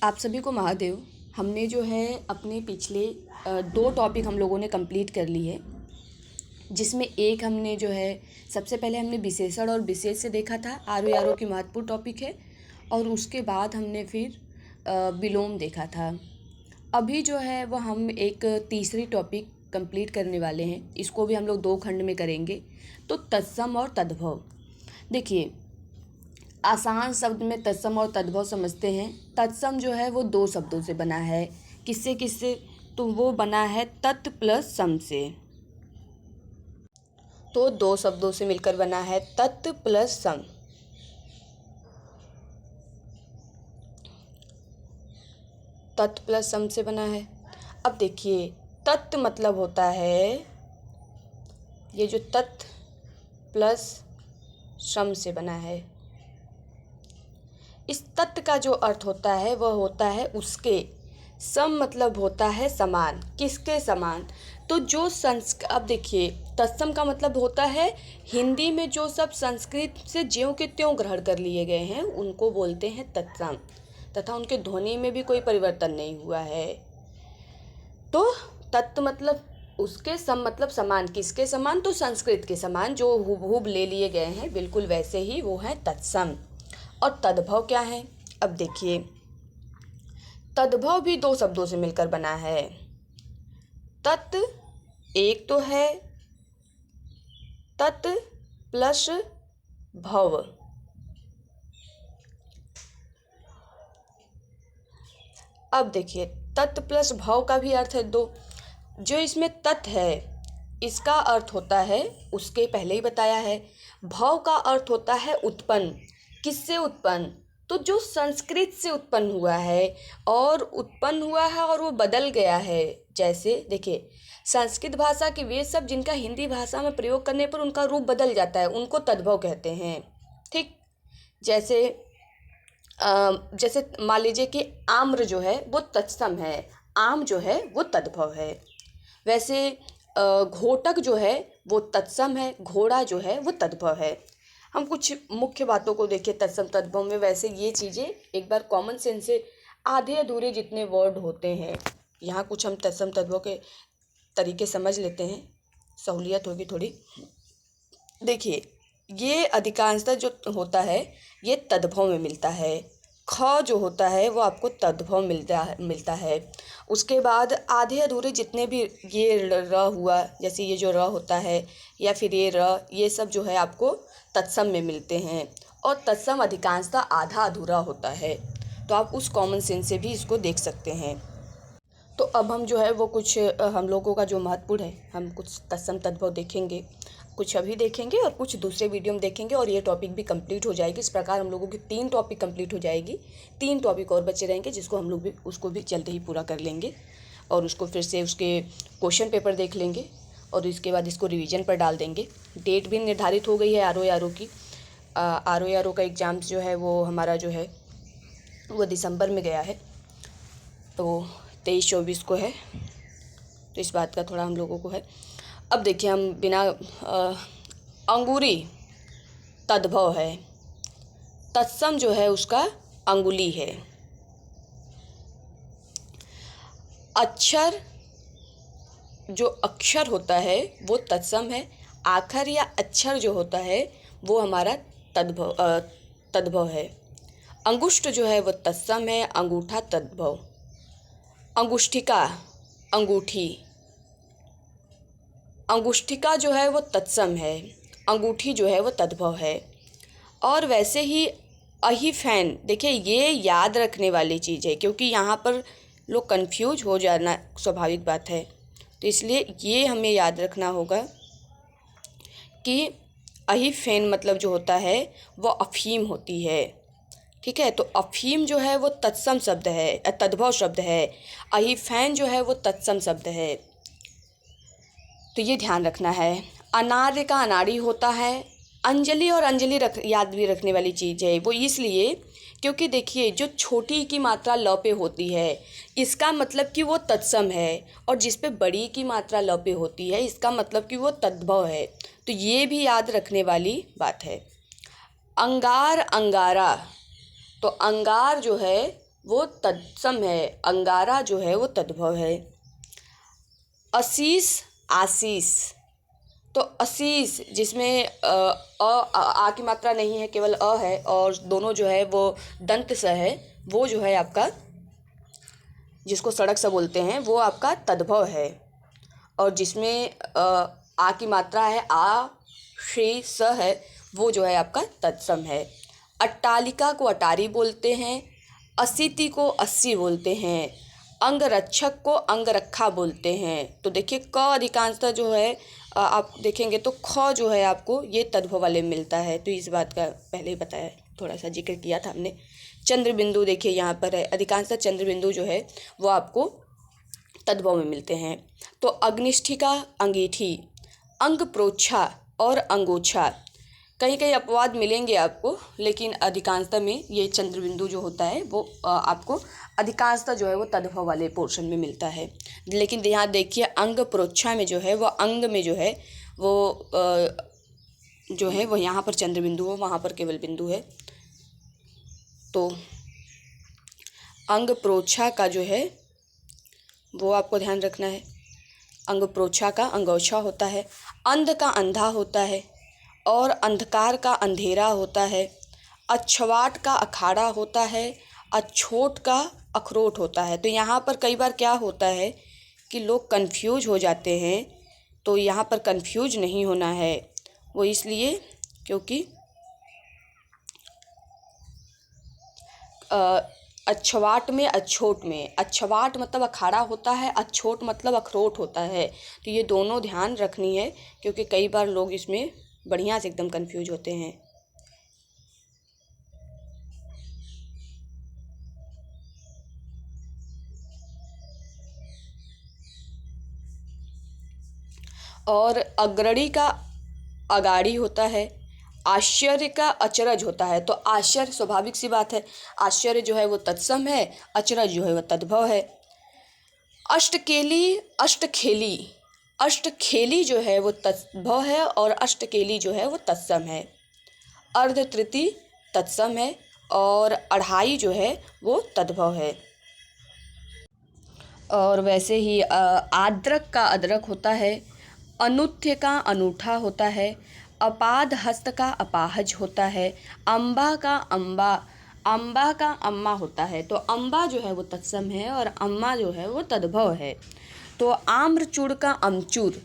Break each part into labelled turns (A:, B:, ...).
A: आप सभी को महादेव। हमने जो है अपने पिछले 2 टॉपिक हम लोगों ने कंप्लीट कर ली है, जिसमें एक हमने जो है सबसे पहले हमने विशेषण और विशेष से देखा था। आरो की महत्वपूर्ण टॉपिक है। और उसके बाद हमने फिर विलोम देखा था। अभी जो है वो हम एक तीसरी टॉपिक कंप्लीट करने वाले हैं। इसको भी हम लोग 2 खंड में करेंगे। तो तत्सम और तद्भव। देखिए, आसान शब्द में तत्सम और तद्भव समझते हैं। तत्सम जो है वो 2 शब्दों से बना है। किससे किससे? तो वो बना है तत् प्लस सम से। तो 2 शब्दों से मिलकर बना है तत् प्लस सम। तत् प्लस सम से बना है। अब देखिए, तत् मतलब होता है, ये जो तत् प्लस सम से बना है, इस तत्व का जो अर्थ होता है वह होता है उसके। सम मतलब होता है समान। किसके समान? तो जो अब देखिए, तत्सम का मतलब होता है हिंदी में जो सब संस्कृत से ज्यों के त्यों ग्रहण कर लिए गए हैं उनको बोलते हैं तत्सम, तथा उनके ध्वनि में भी कोई परिवर्तन नहीं हुआ है। तो तत्व मतलब उसके, सम मतलब समान। किसके समान? तो संस्कृत के समान जो हुबहूब ले लिए गए हैं, बिल्कुल वैसे ही वो है तत्सम। और तद्भव क्या है? अब देखिए, तद्भव भी 2 शब्दों से मिलकर बना है। तत् एक तो है तत् प्लस भव। अब देखिए, तत् प्लस भव का भी अर्थ है 2। जो इसमें तत् है इसका अर्थ होता है, उसके पहले ही बताया है। भव का अर्थ होता है उत्पन्न। किससे उत्पन्न? तो जो संस्कृत से उत्पन्न हुआ है, और उत्पन्न हुआ है और वो बदल गया है। जैसे देखिए, संस्कृत भाषा के वे शब्द जिनका हिंदी भाषा में प्रयोग करने पर उनका रूप बदल जाता है, उनको तद्भव कहते हैं। ठीक, जैसे मान लीजिए कि आम्र जो है वो तत्सम है, आम जो है वो तद्भव है। वैसे घोटक जो है वो तत्सम है, घोड़ा जो है वो तद्भव है। हम कुछ मुख्य बातों को देखिए तत्सम तद्भव में। वैसे ये चीज़ें एक बार कॉमन सेंस से आधे अधूरे जितने वर्ड होते हैं, यहाँ कुछ हम तत्सम तद्भव के तरीके समझ लेते हैं, सहूलियत होगी थोड़ी। देखिए, ये अधिकांशतः जो होता है ये तद्भव में मिलता है। ख जो होता है वो आपको तद्भव मिलता है। उसके बाद आधे अधूरे जितने भी ये र हुआ, जैसे ये जो र होता है या फिर ये र, ये सब जो है आपको तत्सम में मिलते हैं। और तत्सम अधिकांशतः आधा अधूरा होता है। तो आप उस कॉमन सेंस से भी इसको देख सकते हैं। तो अब हम जो है वो कुछ हम लोगों का जो महत्वपूर्ण है, हम कुछ तत्सम तद्भव देखेंगे, कुछ अभी देखेंगे और कुछ दूसरे वीडियो में देखेंगे, और ये टॉपिक भी कंप्लीट हो जाएगी। इस प्रकार हम लोगों की 3 टॉपिक कंप्लीट हो जाएगी। 3 टॉपिक और बचे रहेंगे, जिसको हम लोग भी उसको भी जल्द ही पूरा कर लेंगे, और उसको फिर से उसके क्वेश्चन पेपर देख लेंगे, और इसके बाद इसको रिवीजन पर डाल देंगे। डेट भी निर्धारित हो गई है आरो की। आरो का एग्ज़ाम जो है वो हमारा जो है वो दिसंबर में गया है, तो 23-24 को है। तो इस बात का थोड़ा हम लोगों को है। अब देखिए, हम बिना अंगूरी तद्भव है, तत्सम जो है उसका अंगुली है। अक्षर, जो अक्षर होता है वो तत्सम है। आखर या अक्षर जो होता है वो हमारा तद्भव है। अंगुष्ठ जो है वो तत्सम है, अंगूठा तद्भव। अंगुष्ठिका, अंगूठी, अंगुष्ठिका जो है वो तत्सम है, अंगूठी जो है वो तद्भव है। और वैसे ही अहिफैन, देखिए ये याद रखने वाली चीज़ है, क्योंकि यहाँ पर लोग कंफ्यूज हो जाना स्वाभाविक बात है। तो इसलिए ये हमें याद रखना होगा कि अहिफैन मतलब जो होता है वो अफीम होती है। ठीक है, तो अफीम जो है वो तत्सम शब्द है, तद्भव शब्द है। अहिफैन जो है वो तत्सम शब्द है। तो ये ध्यान रखना है। अनार्य का अनाड़ी होता है। अंजलि और अंजलि याद भी रखने वाली चीज़ है। वो इसलिए क्योंकि देखिए, जो छोटी की मात्रा ल पे होती है इसका मतलब कि वो तत्सम है, और जिस पे बड़ी की मात्रा ल पे होती है इसका मतलब कि वो तद्भव है। तो ये भी याद रखने वाली बात है। अंगार, अंगारा, तो अंगार जो है वो तत्सम है। अंगारा जो है वो तद्भव है। असीस आशीष, तो असीस जिसमें आ की मात्रा नहीं है, केवल अ है और दोनों जो है वो दंत स है, वो जो है आपका, जिसको सड़क सा बोलते हैं, वो आपका तद्भव है। और जिसमें आ की मात्रा है, आ श्री स है, वो जो है आपका तत्सम है। अट्टालिका को अटारी बोलते हैं। असिति को अस्सी बोलते हैं। अंगरक्षक को अंगरखा बोलते हैं। तो देखिए क अधिकांशतः जो है आप देखेंगे तो ख जो है आपको ये तद्भव वाले मिलता है। तो इस बात का पहले ही बताया, थोड़ा सा जिक्र किया था हमने। चंद्र बिंदु देखिए यहाँ पर है, अधिकांशतः चंद्र बिंदु जो है वो आपको तद्भव में मिलते हैं। तो अग्निष्ठिका अंगीठी, अंग प्रोच्छा और अंगोछा, कहीं कहीं अपवाद मिलेंगे आपको, लेकिन अधिकांशतः में ये चंद्र बिंदु जो होता है वो आपको अधिकांशतः जो है वो तद्भव वाले पोर्शन में मिलता है। लेकिन यहाँ देखिए अंग प्रोच्छा में जो है वो अंग में जो है वो यहाँ पर चंद्र बिंदु है, वहाँ पर केवल बिंदु है। तो अंग प्रोच्छा का जो है वो आपको ध्यान रखना है। अंग प्रोच्छा का अंगोछा होता है। अंध का अंधा होता है और अंधकार का अंधेरा होता है। अछवाट का अखाड़ा होता है। अछोट का अखरोट होता है। तो यहाँ पर कई बार क्या होता है कि लोग कंफ्यूज हो जाते हैं, तो यहाँ पर कंफ्यूज नहीं होना है। वो इसलिए क्योंकि अछवाट में अछोट में, अछवाट मतलब अखाड़ा होता है, अछोट मतलब अखरोट होता है। तो ये दोनों ध्यान रखनी है, क्योंकि कई बार लोग इसमें बढ़िया से एकदम कंफ्यूज होते हैं। और अग्रणी का अगाड़ी होता है। आश्चर्य का अचरज होता है। तो आश्चर्य स्वाभाविक सी बात है, आश्चर्य जो है वो तत्सम है, अचरज जो है वो तद्भव है। अष्टकेली अष्टखेली, अष्टखेली जो है वो तद्भव है और अष्टकेली जो है वो तत्सम है। अर्धतृतीय तत्सम है और अढ़ाई जो है वो तद्भव है। और वैसे ही आद्रक का अदरक होता है। अनुठ्य का अनूठा होता है। अपाद हस्त का अपाहज होता है। अम्बा का अम्बा, अम्बा का अम्मा होता है। तो अम्बा जो है वो तत्सम है और अम्मा जो है वो तद्भव है। तो आम्रचूड़ का अमचूर,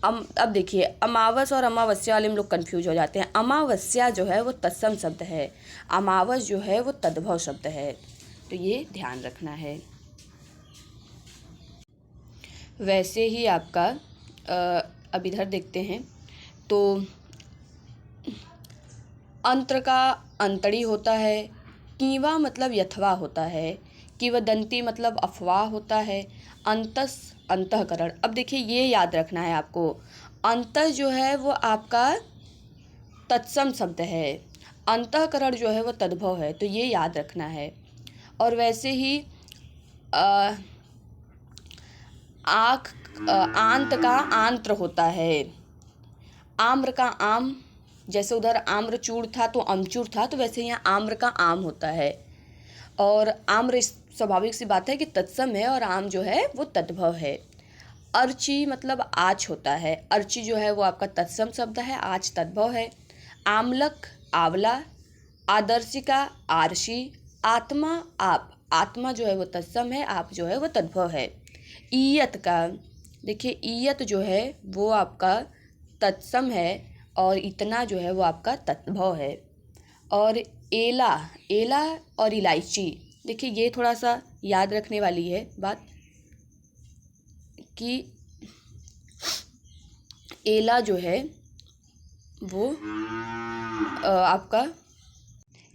A: अब देखिए अमावस और अमावस्या वाले में लोग कन्फ्यूज हो जाते हैं। अमावस्या जो है वो तत्सम शब्द है, अमावस जो है वो तद्भव शब्द है। तो ये ध्यान रखना है। वैसे ही आपका अब इधर देखते हैं तो अंत्र का अंतड़ी होता है। कीवा मतलब यथवा होता है। किंवदंती मतलब अफवाह होता है। अंतस अंतःकरण, अब देखिए ये याद रखना है आपको, अंतस जो है वो आपका तत्सम शब्द है, अंतःकरण जो है वो तद्भव है। तो ये याद रखना है। और वैसे ही आँख आंत का आंत्र होता है। आम्र का आम, जैसे उधर आम्रचूड़ था तो अमचूर था, तो वैसे यहाँ आम्र का आम होता है। और आम्र स्वाभाविक सी बात है कि तत्सम है और आम जो है वो तद्भव है। अर्ची मतलब आँच होता है। अर्ची जो है वो आपका तत्सम शब्द है, आँच तद्भव है। आमलक आंवला। आदर्शिका आरसी। आत्मा आप, आत्मा जो है वो तत्सम है, आप जो है वो तद्भव है। ईयत का, देखिए ईयत जो है वो आपका तत्सम है और इतना जो है वो आपका तद्भव है। और एला, एला और इलायची, देखिए ये थोड़ा सा याद रखने वाली है बात कि एला जो है वो आपका,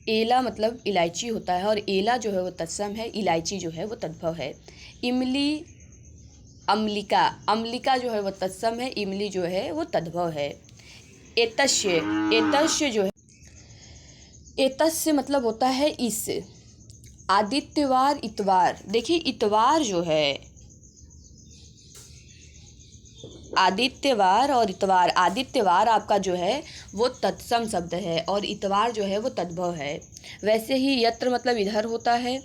A: एला मतलब इलायची होता है और एला जो है वो तत्सम है, इलायची जो है वो तद्भव है। इमली अम्लिका, अम्लिका जो है वो तत्सम है, इमली जो है वो तद्भव है। एतस्य, एतस्य जो है, एतस्य मतलब होता है इस। आदित्यवार इतवार, देखिए इतवार जो है, आदित्यवार और इतवार, आदित्यवार आपका जो है वो तत्सम शब्द है और इतवार जो है वो तद्भव है। वैसे ही यत्र मतलब इधर होता है।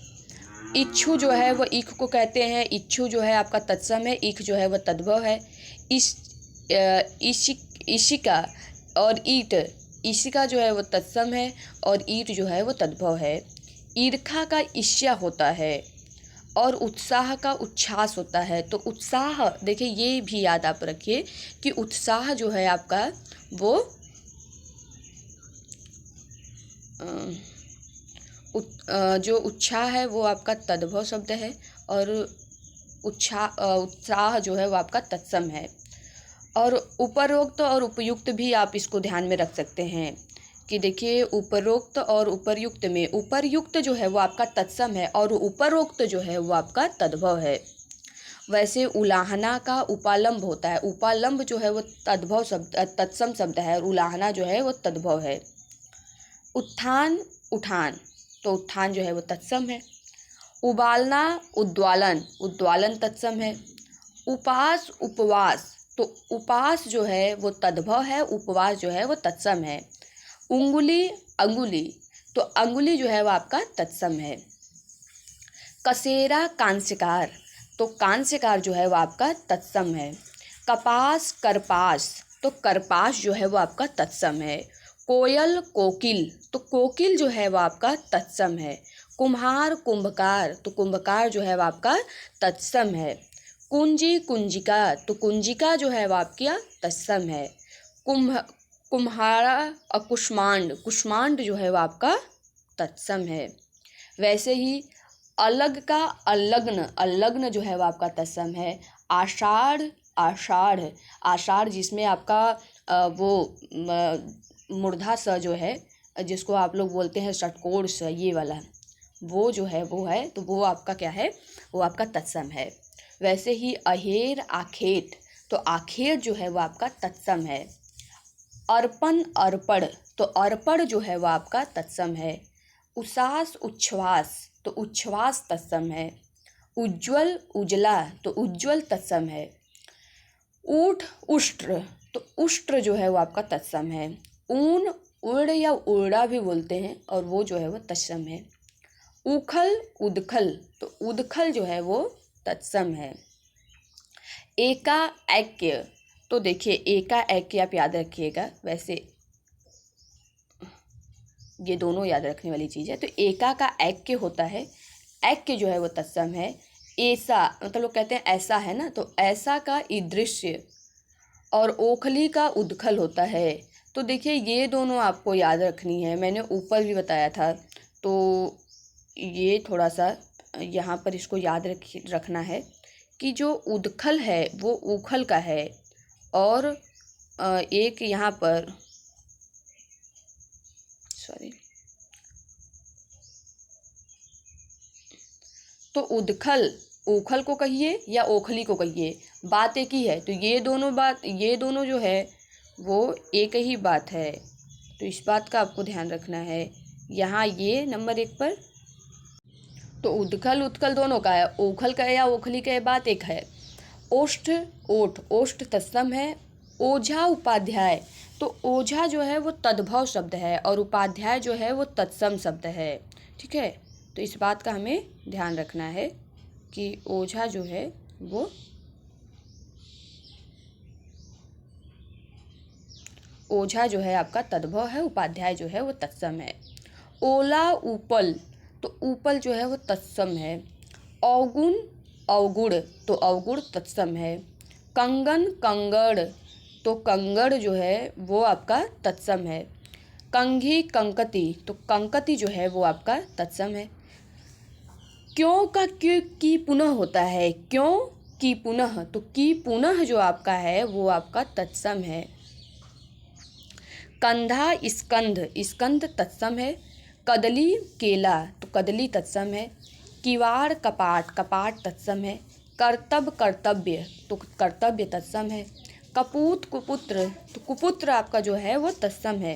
A: इच्छु जो है वो ईख को कहते हैं। इच्छु जो है आपका तत्सम है, ईख जो है वो तद्भव है। ईशिका और ईट, ईशिका जो है वो तत्सम है और ईट जो है वो तद्भव है। ईर्खा का ईर्ष्या होता है और उत्साह का उच्छ्वास होता है। तो उत्साह, देखिए ये भी याद आप रखिए कि उत्साह जो है आपका वो जो उत्साह है वो आपका तद्भव शब्द है और उत्साह जो है वो आपका तत्सम है। और उपरोक्त और उपयुक्त भी आप इसको ध्यान में रख सकते हैं कि देखिए उपरोक्त और उपर्युक्त में उपर्युक्त जो है वो आपका तत्सम है और उपरोक्त जो है वो आपका तद्भव है। वैसे उलाहना का उपालंब होता है, उपालंब जो है वो तद्भव शब्द तत्सम शब्द है और उलाहना जो है वो तद्भव है। उत्थान उठान, तो उत्थान जो है वो तत्सम है। उबालना उद्वालन, उद्वालन तत्सम है। उपास उपवास, तो उपास जो है वो तद्भव है, उपवास जो है वो तत्सम है। उंगुली अंगुली, तो अंगुली जो है वो आपका तत्सम है। कसेरा कांस्यकार, तो कांस्यकार जो है वो आपका तत्सम है। कपास करपास, तो करपास जो है वो आपका तत्सम है। कोयल कोकिल, तो कोकिल जो है वो आपका तत्सम है। कुम्हार कुंभकार, तो कुंभकार जो है वो आपका तत्सम है। कुंजी कुंजिका, तो कुंजिका जो है वो आपका तत्सम है। कुम्हारा और कुष्मांड, कुष्मांड जो है वो आपका तत्सम है। वैसे ही अलग का अल्लग्न, अल्लग्न जो है वो आपका तत्सम है। आषाढ़ आषाढ़, आषाढ़ जिसमें आपका वो मूर्धा स जो है जिसको आप लोग बोलते हैं षटकोण स, ये वाला वो जो है वो है, तो वो आपका क्या है, वो आपका तत्सम है। वैसे ही अहेर आखेट, तो आखेट जो है वो आपका तत्सम है। अर्पण अर्पण, तो अर्पण जो है वो आपका तत्सम है। उसास उच्छ्वास, तो उच्छ्वास तत्सम है। उज्ज्वल उजला, तो उज्ज्वल तत्सम है। ऊठ उष्ट्र, तो उष्ट्र जो है वो आपका तत्सम है। ऊन उड़ या उड़ा भी बोलते हैं और वो जो है वो तत्सम है। उखल उदखल, तो उदखल जो है वो तत्सम है। एका ऐक्य, तो देखिए एका ऐक्य आप याद रखिएगा, वैसे ये दोनों याद रखने वाली चीज़ है। तो एका का ऐक्य होता है, ऐक्य जो है वो तत्सम है। ऐसा मतलब लोग कहते हैं ऐसा है ना, तो ऐसा का ईदृश्य और ओखली का उदखल होता है। तो देखिए ये दोनों आपको याद रखनी है, मैंने ऊपर भी बताया था, तो ये थोड़ा सा यहाँ पर इसको याद रखना है कि जो उदखल है वो उखल का है और एक यहाँ पर तो उदखल उखल को कहिए या ओखली को कहिए, बात एक ही है। तो ये दोनों जो है वो एक ही बात है, तो इस बात का आपको ध्यान रखना है। यहाँ ये नंबर 1 पर तो उदखल उत्कल दोनों का है, ओखल का या ओखली का बात एक है। ओष्ठ ओठ, ओष्ठ तत्सम है। ओझा उपाध्याय, तो ओझा जो है वो तद्भव शब्द है और उपाध्याय जो है वो तत्सम शब्द है। ठीक है, तो इस बात का हमें ध्यान रखना है कि ओझा जो है वो ओझा जो है आपका तद्भव है, उपाध्याय जो है वो तत्सम है। ओला उपल, तो उपल जो है वो तत्सम है। अवगुण अवगुण, तो अवगुण तत्सम है। कंगन कंगड़, तो कंगड़ जो है वो आपका तत्सम है। कंघी कंकति, तो कंकति जो है वो आपका तत्सम है। क्यों का क्यों की पुनः होता है, क्यों की पुनः, तो की पुनः जो आपका है वो आपका तत्सम है। कंधा स्कंध, स्कंध तत्सम है। कदली केला, तो कदली तत्सम है। किवाड़ कपाट, कपाट तत्सम है। कर्तव्य कर्तव्य, तो कर्तव्य तत्सम है। कपूत कुपुत्र, तो कुपुत्र आपका जो है वो तत्सम है।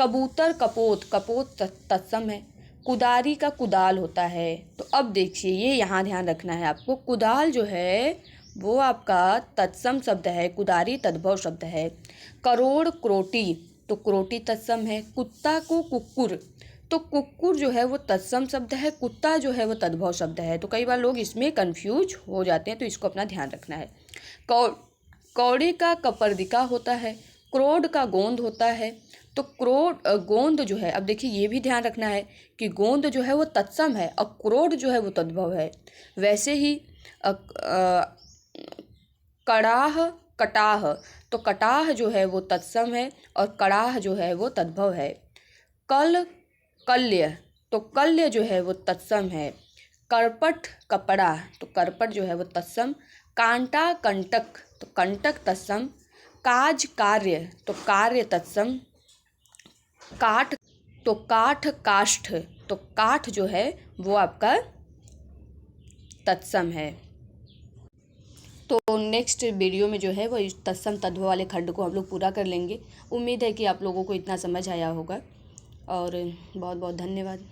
A: कबूतर कपोत, कपोत तत्सम है। कुदारी का कुदाल होता है। तो अब देखिए ये यहाँ ध्यान रखना है आपको, कुदाल जो है वो आपका तत्सम शब्द है, कुदारी तद्भव शब्द है। करोड़ क्रोटी, तो क्रोटी तत्सम है। कुत्ता को कुक्कुर, तो कुक्कुर जो है वो तत्सम शब्द है, कुत्ता जो है वो तद्भव शब्द है। तो कई बार लोग इसमें कंफ्यूज हो जाते हैं, तो इसको अपना ध्यान रखना है। कौड़े का कपर्दिका होता है, क्रोड का गोंद होता है। तो गोंद जो है, अब देखिए ये भी ध्यान रखना है कि गोंद जो है वो तत्सम है और क्रोड जो है वो तद्भव है। वैसे ही कड़ाह कटाह, तो कटाह जो है वो तत्सम है और कड़ाह जो है वो तद्भव है। कल्य, तो कल्य जो है वो तत्सम है। करपट कपड़ा, तो करपट जो है वो तत्सम। कांटा कंटक, तो कंटक तत्सम। काज कार्य, तो कार्य तत्सम। काठ, तो काठ काष्ठ, तो काठ जो है वो आपका तत्सम है। तो नेक्स्ट वीडियो में जो है वो इस तत्सम तद्भव वाले खंड को हम लोग पूरा कर लेंगे। उम्मीद है कि आप लोगों को इतना समझ आया होगा और बहुत बहुत धन्यवाद।